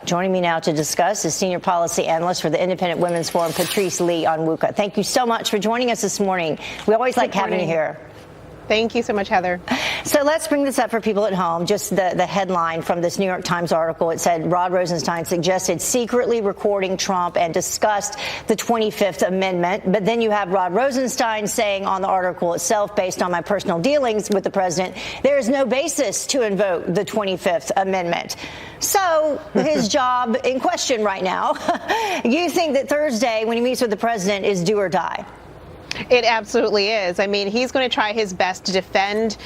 Joining me now to discuss is senior policy analyst for the Independent Women's Forum, Patrice Lee-Onwuka. Thank you so much for joining us this morning. We always like having you here. Thank you so much, Heather. So let's bring this up for people at home. Just the headline from this New York Times article. It said Rod Rosenstein suggested secretly recording Trump and discussed the 25th Amendment. But then you have Rod Rosenstein saying on the article itself, based on my personal dealings with the president, there is no basis to invoke the 25th Amendment. So his job in question right now. You think that Thursday, when he meets with the president, is do or die? It absolutely is. I mean, he's going to try his best to defend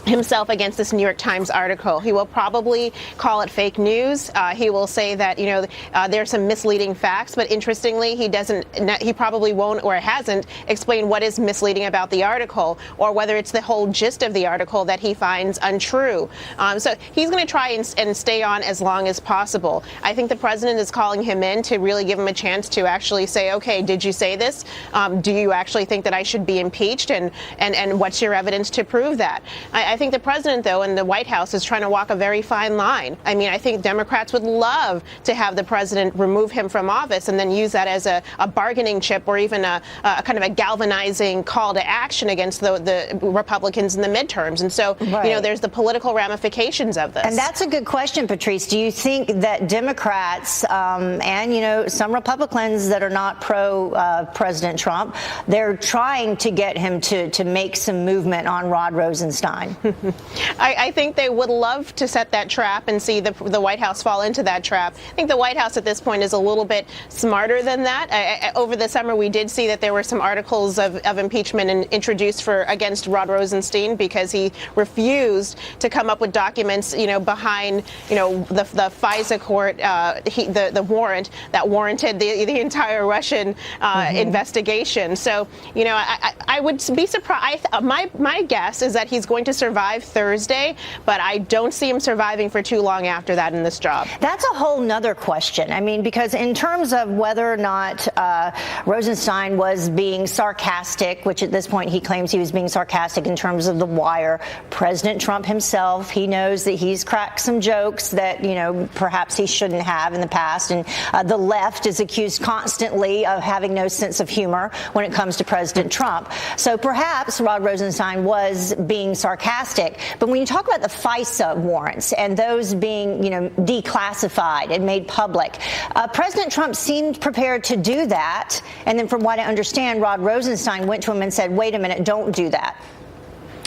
himself against this New York Times article. He will probably call it fake news. He will say that, there's some misleading facts, but interestingly, he probably won't or hasn't explained what is misleading about the article or whether it's the whole gist of the article that he finds untrue. So he's going to try and stay on as long as possible. I think the president is calling him in to really give him a chance to actually say, okay, did you say this? Do you actually think that I should be impeached? And what's your evidence to prove that? I think the president, though, and the White House is trying to walk a very fine line. I mean, I think Democrats would love to have the president remove him from office and then use that as a bargaining chip or even a kind of a galvanizing call to action against the Republicans in the midterms. And so, there's the political ramifications of this. And that's a good question, Patrice. Do you think that Democrats and, some Republicans that are not pro-President Trump, they're trying to get him to make some movement on Rod Rosenstein? I think they would love to set that trap and see the White House fall into that trap. I think the White House at this point is a little bit smarter than that. Over the summer, we did see that there were some articles of impeachment introduced against Rod Rosenstein because he refused to come up with documents, behind, the FISA court, the warrant that warranted the entire Russian investigation. So, I would be surprised. My guess is that he's going to survive Thursday, but I don't see him surviving for too long after that in this job. That's a whole nother question. I mean, because in terms of whether or not Rosenstein was being sarcastic, which at this point he claims he was being sarcastic in terms of the wire, President Trump himself, he knows that he's cracked some jokes that, perhaps he shouldn't have in the past. And the left is accused constantly of having no sense of humor when it comes to President Trump. So perhaps Rod Rosenstein was being sarcastic. But when you talk about the FISA warrants and those being, declassified and made public, President Trump seemed prepared to do that. And then from what I understand, Rod Rosenstein went to him and said, wait a minute, don't do that.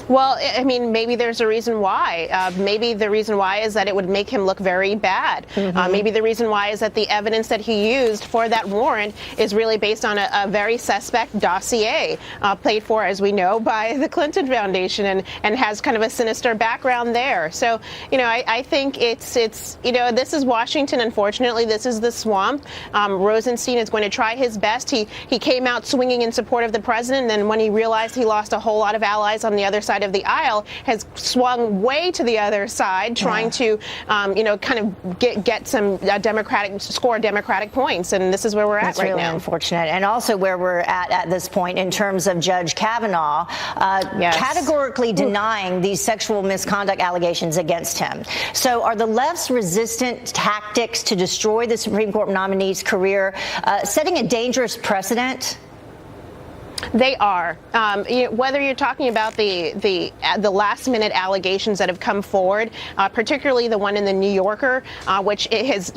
Well, I mean, maybe there's a reason why. Maybe the reason why is that it would make him look very bad. Maybe the reason why is that the evidence that he used for that warrant is really based on a very suspect dossier paid for, as we know, by the Clinton Foundation and has kind of a sinister background there. So, I think it's this is Washington. Unfortunately, this is the swamp. Rosenstein is going to try his best. He came out swinging in support of the president. And then when he realized he lost a whole lot of allies on the other side of the aisle, has swung way to the other side, trying to, kind of get some Democratic points. And this is where we're at right now. That's really unfortunate. And also where we're at this point in terms of Judge Kavanaugh categorically denying these sexual misconduct allegations against him. So are the left's resistant tactics to destroy the Supreme Court nominee's career setting a dangerous precedent? They are. Whether you're talking about the last-minute allegations that have come forward, particularly the one in the New Yorker, which has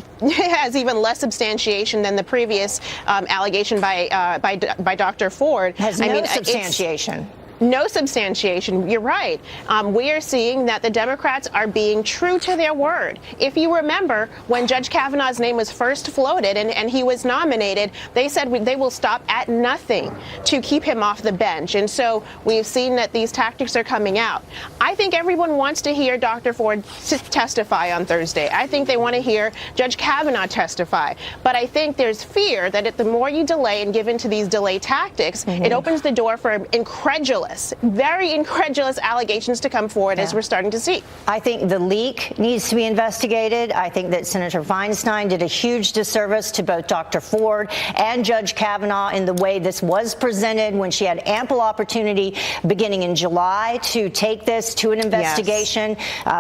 even less substantiation than the previous allegation by Dr. Ford. Has no substantiation. No substantiation. You're right. We are seeing that the Democrats are being true to their word. If you remember, when Judge Kavanaugh's name was first floated and he was nominated, they said they will stop at nothing to keep him off the bench. And so we've seen that these tactics are coming out. I think everyone wants to hear Dr. Ford testify on Thursday. I think they want to hear Judge Kavanaugh testify. But I think there's fear that the more you delay and give into these delay tactics, it opens the door for incredulous very incredulous allegations to come forward, as we're starting to see. I think the leak needs to be investigated. I think that Senator Feinstein did a huge disservice to both Dr. Ford and Judge Kavanaugh in the way this was presented when she had ample opportunity beginning in July to take this to an investigation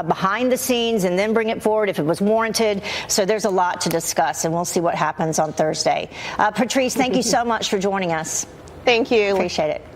behind the scenes and then bring it forward if it was warranted. So there's a lot to discuss, and we'll see what happens on Thursday. Patrice, thank you so much for joining us. Thank you. Appreciate it.